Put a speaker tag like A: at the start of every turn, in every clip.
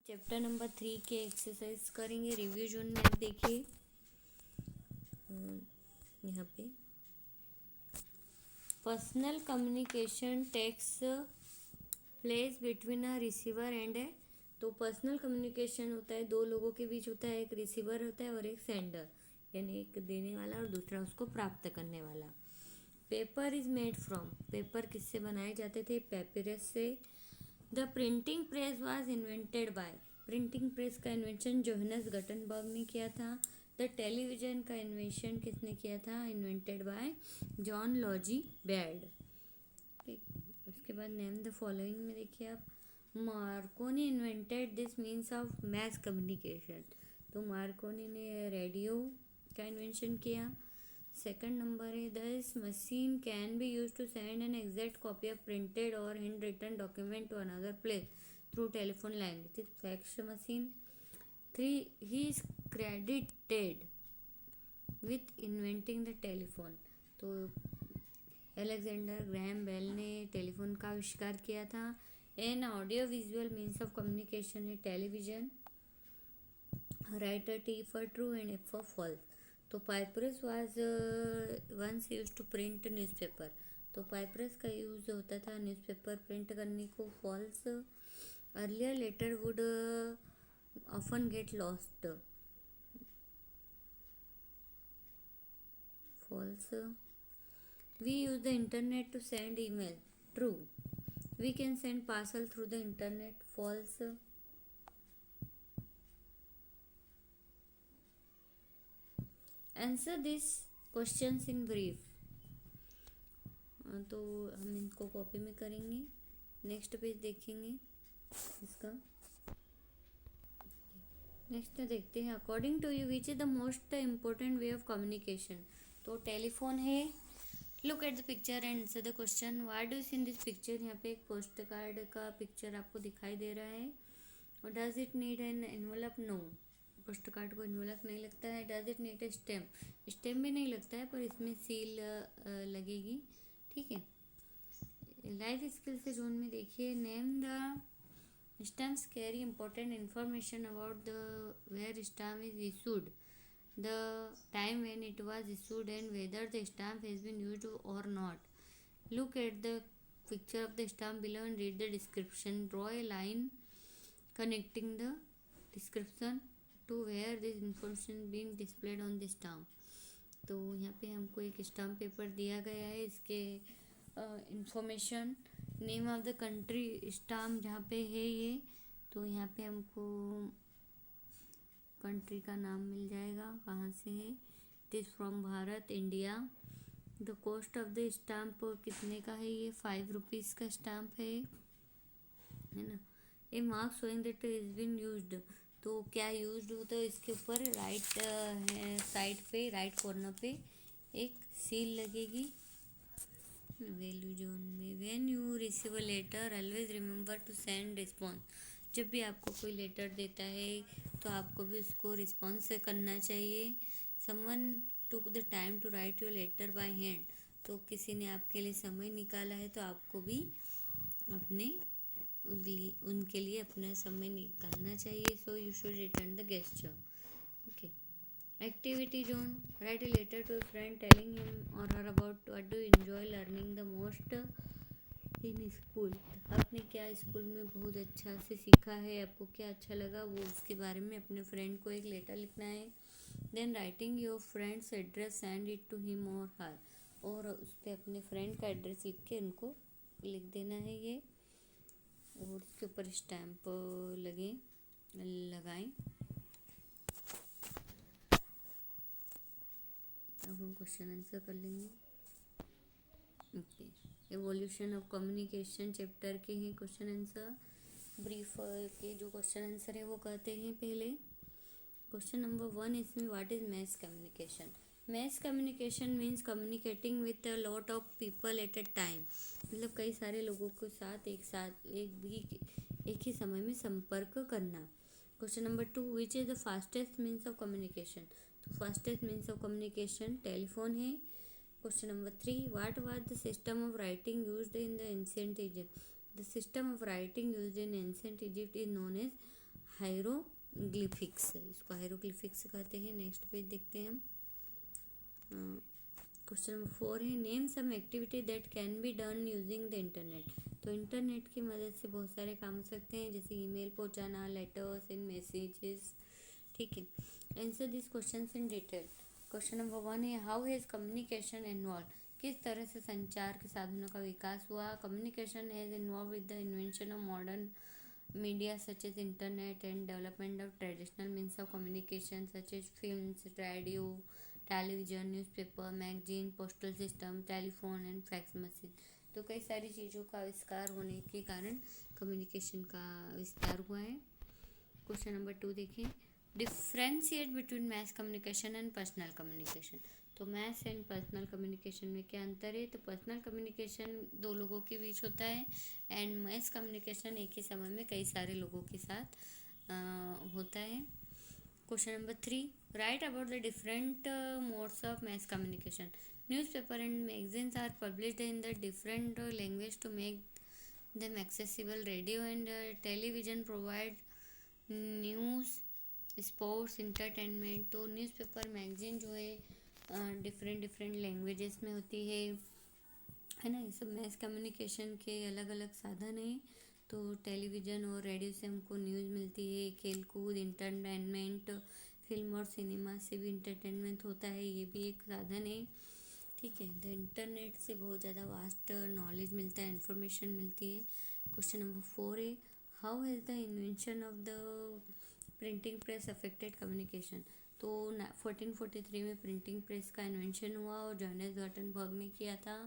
A: Chapter number 3 के exercise करेंगे। Review zone में आप देखिए यहाँ पे personal communication takes place between a receiver and a. तो पर्सनल कम्युनिकेशन होता है, दो लोगों के बीच होता है, एक रिसीवर होता है और एक सेंडर, यानी एक देने वाला और दूसरा उसको प्राप्त करने वाला। Paper is made from, paper किससे बनाए जाते थे? पेपिरस से। The printing press was invented by, printing press का इन्वेंशन जोहानस गटनबर्ग ने किया था। द टेलीविजन का इन्वेंशन किसने किया था? Invented by John Logie Baird. ठीक, उसके बाद नेम द फॉलोइंग में देखिए आप, Marconi invented this means of mass communication. तो मार्कोनी ने रेडियो का इन्वेंशन किया। सेकंड नंबर है, this machine can be use to send an exact copy of printed और hand written document to another place through telephone line, it is fax machine. 3, he is credited with inventing the telephone. तो Alexander Graham Bell ने telephone का आविष्कार किया था। An audio visual means of communication है television. Writer T for true and F for false. तो papyrus was once use to print newspaper. तो papyrus का यूज होता था न्यूज़पेपर प्रिंट करने को। False, earlier letter would often get lost. False, we use the internet to send email. True, we can send parcel through the internet. False, answer this questions in brief. तो हम इनको copy में करेंगे। Next page देखेंगे इसका। Next देखते हैं, according to you which is the most important way of communication. तो टेलीफोन है। Look at the picture and answer the question. What do you see in this picture? यहाँ पे एक पोस्ट कार्ड का पिक्चर आपको दिखाई दे रहा है। और does it need an envelope? No, post card को एनवलप नहीं लगता है। Does it need a stamp? Stamp भी नहीं लगता है, पर इसमें सील लगेगी। ठीक है। लाइफ स्किल से जोन में देखिए, name the stamps carry important information about the where stamp is issued, the time when it was issued, and whether the stamp has been used or not. Look at the picture of the stamp below and read the description. Draw a line connecting the description to where this information being displayed on the stamp. तो यहाँ पे हमको एक stamp paper दिया गया है, इसके information, name of the country stamp जहाँ पे है ये, तो यहाँ पे हमको कंट्री का नाम मिल जाएगा, कहाँ से है। It is from Bharat, India. The cost of the stamp कितने का है? ये 5 रुपीज़ का स्टाम्प है ना। A mark showing that is been used. तो क्या यूज्ड हो, तो इसके ऊपर राइट साइड पे, राइट कॉर्नर पे एक सील लगेगी। वैल्यू जोन में, when you receive a letter always remember to send response. जब भी आपको कोई लेटर देता है तो आपको भी उसको रिस्पॉन्स करना चाहिए। Someone took the time to write your letter by hand. तो किसी ने आपके लिए समय निकाला है तो आपको भी अपने उनके लिए अपना समय निकालना चाहिए। So you should return the gesture. Okay. Activity zone, write a letter to a friend telling him or her about what do you enjoy learning the most in school. आपने क्या स्कूल में बहुत अच्छा से सीखा है, आपको क्या अच्छा लगा, वो उसके बारे में अपने फ्रेंड को एक लेटर लिखना है। Then writing your friends address send it to him और हर, और उस पर अपने फ्रेंड का एड्रेस लिख के उनको लिख देना है ये, और उसके ऊपर स्टैम्प लगाएं। अब हम क्वेश्चन आंसर कर लेंगे। Okay, evolution of communication chapter के ही क्वेश्चन आंसर। ब्रीफ के जो क्वेश्चन आंसर है वो कहते हैं। पहले क्वेश्चन नंबर 1, इसमें what is mess communication? Mess communication means communicating with a lot of people at a time. मतलब कई सारे लोगों के साथ एक ही समय में संपर्क करना। Question number 2, which is the fastest means of communication? तो fastest means of communication telephone है। Question number 3, what was the system of writing used in the ancient Egypt? The system of writing used in ancient Egypt is known as hieroglyphics, इसको hieroglyphics कहते हैं। Next page देखते हैं हम। Question number 4 है name some activity that can be done using the internet. तो internet की मदद से बहुत सारे काम हो सकते हैं, जैसे ईमेल पहुंचाना, लेटर्स एंड मैसेजेस। ठीक है, answer this question in detail. Question number 1 है हाउ हैज़ कम्युनिकेशन इन्वॉल्व, किस तरह से संचार के साधनों का विकास हुआ। Communication has involve with the invention of modern media such as internet and development of traditional means of communication such as films, radio, television, newspaper, magazine, postal system, telephone and fax machine। तो कई सारी चीज़ों का आविष्कार होने के कारण communication का विस्तार हुआ है। क्वेश्चन नंबर 2 देखें, differentiate between mess communication and personal communication. तो मैस एंड पर्सनल कम्युनिकेशन में क्या अंतर है। तो पर्सनल कम्युनिकेशन दो लोगों के बीच होता है एंड मैस कम्युनिकेशन एक ही समय में कई सारे लोगों के साथ होता है। Question number 3, write about the different modes of mass communication. Newspaper and magazines are published in the different language to make them accessible। Radio and television provide news, sports, entertainment. तो न्यूज़पेपर मैगजीन जो है different different languages में होती है ना। ये सब mess communication के अलग अलग साधन हैं। तो टेलीविज़न और रेडियो से हमको न्यूज़ मिलती है, खेल कूद, इंटरटेनमेंट, फिल्म और सिनेमा से भी इंटरटेनमेंट होता है, ये भी एक साधन है। ठीक है, तो इंटरनेट से बहुत ज़्यादा वास्ट नॉलेज मिलता है, इन्फॉर्मेशन मिलती है। क्वेश्चन नंबर 4 है how has the invention of the printing press affected communication. तो 1443 में प्रिंटिंग प्रेस का इन्वेंशन हुआ और जोहान्स गुटेनबर्ग ने किया था।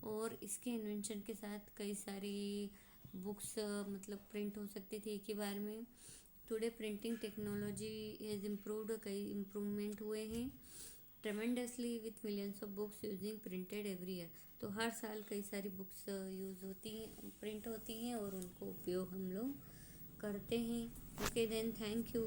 A: और इसके इन्वेंशन के साथ कई सारी बुक्स मतलब प्रिंट हो सकती थी एक ही बार में। Today printing technology has improved, कई इम्प्रूवमेंट हुए हैं tremendously with millions of books using printed every year. तो हर साल कई सारी बुक्स यूज़ होती हैं, प्रिंट होती हैं और उनको उपयोग हम लोग करते हैं। Okay then, thank you.